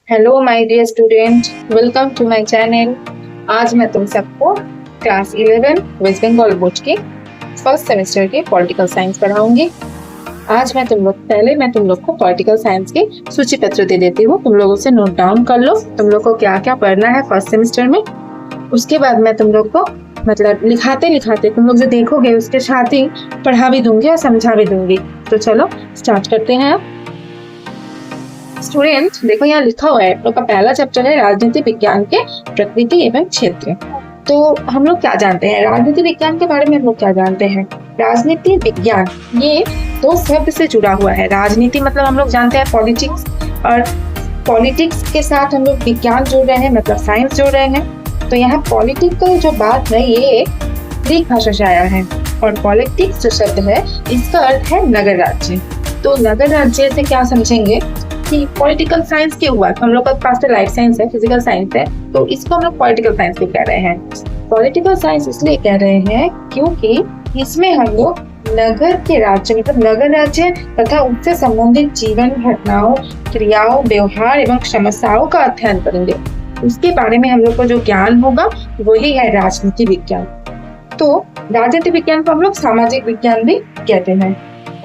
Hello my dear student, welcome to my channel. आज मैं तुम सबको क्लास 11 वेस्ट बंगाल बोर्ड के फर्स्ट सेमेस्टर के पॉलिटिकल साइंस पढ़ाऊंगी। आज मैं तुम लोग को पॉलिटिकल साइंस के सूची पत्र दे देती हूँ। तुम लोग उसे नोट डाउन कर लो, तुम लोग को क्या क्या पढ़ना है फर्स्ट सेमेस्टर में। उसके बाद मैं तुम लोग को लिखाते लिखाते तुम लोग जो देखोगे उसके साथ ही पढ़ा भी दूंगी और समझा भी दूंगी। तो चलो स्टार्ट करते हैं। स्टूडेंट देखो, यहाँ लिखा हुआ है, लोग का पहला चैप्टर है राजनीति विज्ञान के प्रकृति एवं क्षेत्र। तो हम लोग क्या जानते हैं राजनीति विज्ञान के बारे में? हम लोग क्या जानते हैं? राजनीति विज्ञान ये दो शब्द से जुड़ा हुआ है। राजनीति मतलब हम लोग जानते हैं पॉलिटिक्स, और पॉलिटिक्स के साथ हम लोग विज्ञान जोड़ रहे हैं, मतलब साइंस जोड़ रहे हैं। तो यहाँ पॉलिटिकल जो बात है ये ग्रीक भाषा से आया है, और पॉलिटिक्स जो शब्द है इसका अर्थ है नगर राज्य। तो नगर राज्य से क्या समझेंगे कि पॉलिटिकल साइंस क्या हुआ? हम लोग का पास तो लाइफ साइंस है, फिजिकल साइंस है, तो इसको हम लोग पॉलिटिकल साइंस भी कह रहे हैं। पॉलिटिकल साइंस इसलिए कह रहे हैं क्योंकि इसमें हम लोग नगर के राज्य, मतलब नगर राज्य तथा उससे संबंधित जीवन घटनाओं, क्रियाओं, व्यवहार एवं समस्याओं का अध्ययन करेंगे। उसके बारे में हम लोग को जो ज्ञान होगा वही है राजनीति विज्ञान। तो राजनीति विज्ञान को हम लोग सामाजिक विज्ञान भी कहते हैं।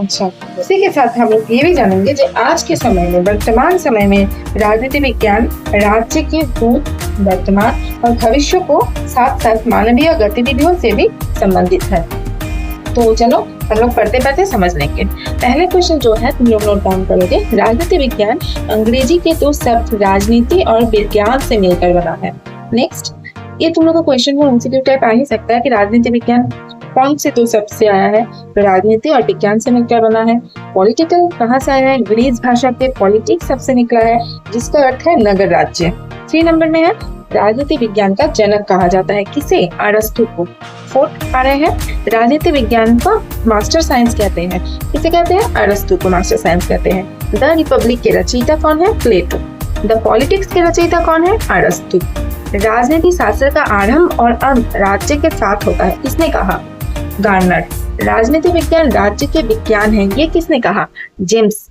अच्छा, उसी के साथ हम लोग ये भी जानेंगे कि आज के समय में, वर्तमान समय में राजनीति विज्ञान राज्य के भूत, वर्तमान और भविष्य को साथ साथ मानवीय गतिविधियों से भी संबंधित है। तो चलो हम लोग पढ़ते पढ़ते समझ लेंगे। पहले क्वेश्चन जो है तुम लोग नोट डाउन करोगे। राजनीति विज्ञान अंग्रेजी के दो शब्द राजनीति और विज्ञान से मिलकर बना है। नेक्स्ट, ये तुम लोग का क्वेश्चन में एमसीक्यू टाइप आ ही सकता है कि राजनीति विज्ञान कौन से दो शब्द से आया है? तो राजनीति और विज्ञान से मिलकर बना है। पॉलिटिकल कहाँ से आया है? ग्रीक भाषा के पॉलिटिक्स शब्द से निकला है, जिसका अर्थ है नगर राज्य। 3 नंबर में है राजनीति विज्ञान का जनक कहा जाता है किसे? अरस्तु को। 4 आ रहे हैं राजनीति विज्ञान का मास्टर साइंस कहते हैं। किसे कहते हैं? अरस्तु को मास्टर साइंस कहते हैं। द रिपब्लिक के रचयिता कौन है? प्लेटो। द पॉलिटिक्स के रचयिता कौन है? अरस्तु। राजनीति शास्त्र का आरंभ और अंत राज्य के साथ होता है, किसने कहा? गार्नर। राजनीति विज्ञान राज्य के विज्ञान है, ये किसने कहा? जेम्स।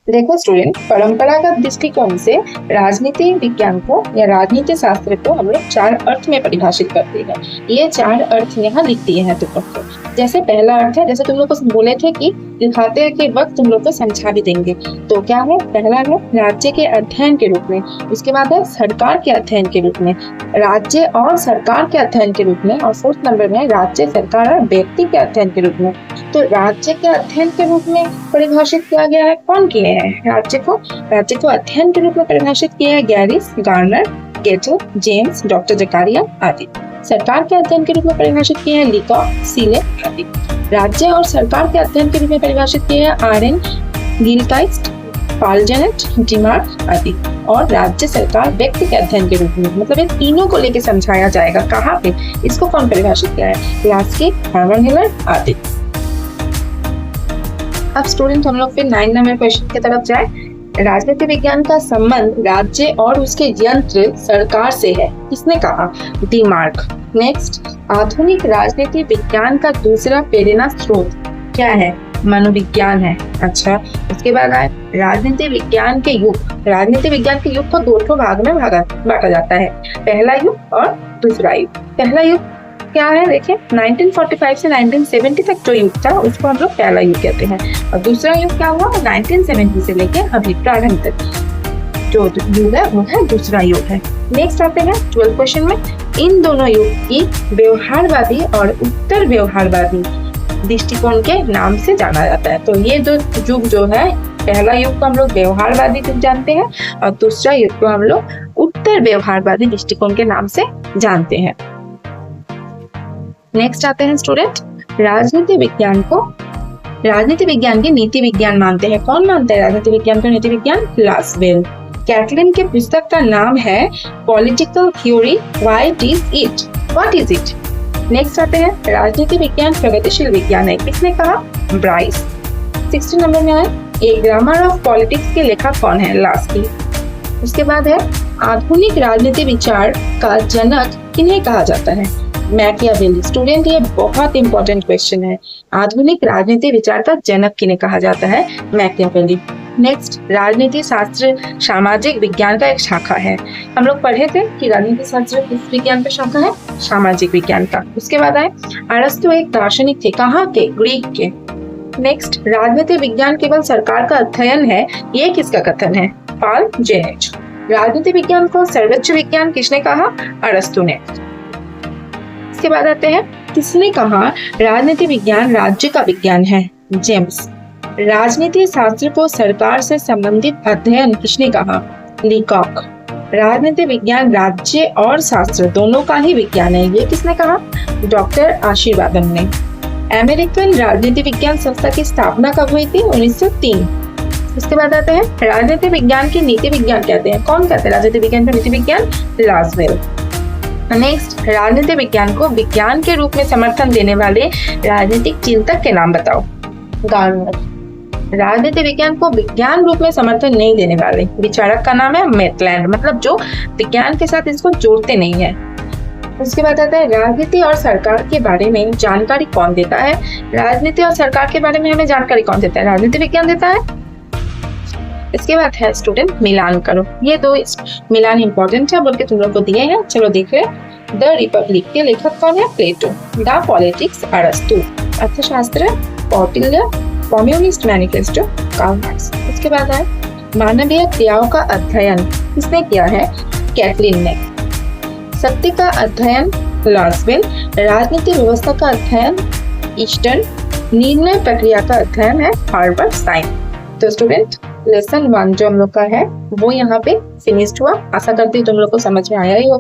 देखो स्टूडेंट, परंपरागत दृष्टिकोण से राजनीति विज्ञान को या राजनीति शास्त्र को हम लोग 4 अर्थ में परिभाषित करते हैं। ये 4 अर्थ यहाँ लिख दिए हैं तुम लोग को। जैसे पहला अर्थ है, जैसे तुम लोग को बोले थे कि दिखाते के वक्त तुम लोग को समझा भी देंगे, तो क्या है? पहला है राज्य के अध्ययन के रूप में, उसके बाद है सरकार के अध्ययन के रूप में, राज्य और सरकार के अध्ययन के रूप में, और 4th नंबर में राज्य, सरकार और व्यक्ति के अध्ययन के रूप में। तो राज्य के अध्ययन के रूप में परिभाषित किया गया है, कौन किए हैं? राज्य को अध्ययन के रूप में परिभाषित किया है गैरिस, गार्नर, गेटो, जेम्स, डॉक्टर जकारिया आदि। सरकार के अध्ययन के रूप में परिभाषित किए हैं लीकॉक, सीले आदि। राज्य और सरकार के अध्ययन के रूप में परिभाषित किए हैं आरेन, गिलकाइस्ट, पालजेनेट, डिमार्क आदि। और राज्य, सरकार, व्यक्ति के अध्ययन के रूप में, मतलब ये तीनों को लेकर समझाया जाएगा। कहाँ पे? इसको कौन परिभाषित किया है? लास्की, हार्मन हिलर आदि। अब स्टूडेंट हम लोग फिर 9 नंबर क्वेश्चन की तरफ जाए। राजनीति विज्ञान का संबंध राज्य और उसके यंत्र सरकार से है, किसने कहा? डिमार्क। नेक्स्ट, आधुनिक राजनीति विज्ञान का दूसरा प्रेरणा स्रोत क्या है? मनोविज्ञान है। अच्छा, उसके बाद आए राजनीति विज्ञान के युग। राजनीति विज्ञान के युग को 2 भाग में बांटा जाता है, पहला युग और दूसरा युग। पहला युग क्या है? देखिए 1945 से 1970 तक जो युग था उसको हम लोग पहला युग कहते हैं, और दूसरा युग क्या हुआ? 1970 से लेके अभी प्रारंभ तक जो युग है वो है दूसरा युग है। नेक्स्ट आते हैं 12 क्वेश्चन में। इन दोनों युग की व्यवहारवादी और उत्तर व्यवहारवादी दृष्टिकोण के नाम से जाना जाता है। तो ये दो युग जो है, पहला युग को हम लोग व्यवहारवादी युग जानते हैं, और दूसरा युग को हम लोग उत्तर व्यवहारवादी दृष्टिकोण के नाम से जानते हैं। नेक्स्ट आते हैं स्टूडेंट, राजनीति विज्ञान की नीति विज्ञान मानते हैं। कौन मानता है राजनीति विज्ञान को नीति विज्ञान? लासवेल। कैटलिन के पुस्तक का नाम है political theory, what is it. Next आते हैं राजनीति विज्ञान प्रगतिशील विज्ञान है, किसने कहा? ब्राइस। 16 नंबर में है ए ग्रामर ऑफ पॉलिटिक्स के लेखक कौन है? लास्की। उसके बाद है आधुनिक राजनीति विचार का जनक किन्हें कहा जाता है? मैकियावेली। स्टूडेंट ये बहुत इंपॉर्टेंट क्वेश्चन है, आधुनिक राजनीति विचार का जनक किन्हें कहा जाता है? मैकियावेली। नेक्स्ट, राजनीति शास्त्र सामाजिक विज्ञान का एक शाखा है। हम लोग पढ़े थे कि राजनीति शास्त्र किस विज्ञान का शाखा है? सामाजिक विज्ञान का। उसके बाद आए अरस्तु एक दार्शनिक थे, कहाँ के? ग्रीक के। नेक्स्ट, राजनीति विज्ञान केवल सरकार का अध्ययन है, ये किसका कथन है? पॉल जेनेज। राजनीति विज्ञान को सर्वोच्च विज्ञान किसने कहा? अरस्तु ने। इसके बाद आते हैं, किसने कहा राजनीति विज्ञान राज्य का विज्ञान है? जेम्स। राजनीति शास्त्र को सरकार से संबंधित अध्ययन किसने कहा? लीकॉक। राजनीति विज्ञान राज्य और शास्त्र दोनों का ही विज्ञान है, ये किसने कहा? डॉक्टर आशीर्वादन ने। अमेरिकन राजनीति विज्ञान संस्था की स्थापना कब हुई थी? 1903। इसके बाद आते हैं, राजनीति विज्ञान की नीति विज्ञान कहते हैं, कौन कहते हैं राजनीति विज्ञान का नीति विज्ञान? लाजवेल। नेक्स्ट, राजनीति विज्ञान को विज्ञान के रूप में समर्थन देने वाले राजनीतिक चिंतक के नाम बताओ। गार्नर। राजनीति विज्ञान को विज्ञान रूप में समर्थन नहीं देने वाले विचारक का नाम है मेटलैंड, मतलब जो विज्ञान के साथ इसको जोड़ते नहीं है। उसके बाद आता है, राजनीति और सरकार के बारे में जानकारी कौन देता है? राजनीति और सरकार के बारे में हमें जानकारी कौन देता है? राजनीति विज्ञान देता है। इसके बाद है स्टूडेंट मिलान करो। ये दो मिलान इंपॉर्टेंट है बोल के तुम लोग को दिए हैं, चलो देख ले। द रिपब्लिक के लेखक कौन है? प्लेटो। द पॉलिटिक्स अरस्तु। Arthashastra Kautilya. Communist Manifesto Karl Marx. इसके बाद है मानवीय क्रियाओं का अध्ययन किसने किया है? कैटलिन ने। सत्य का अध्ययन लाजवेल। राजनीति व्यवस्था का अध्ययन ईस्टर्न। निर्णय प्रक्रिया का अध्ययन है हार्बर्ट साइन। तो स्टूडेंट लेसन 1 जो हम लोग का है वो यहाँ पे फिनिश्ड हुआ। आशा करती हूँ तुम लोग को समझ में आया ही होगा।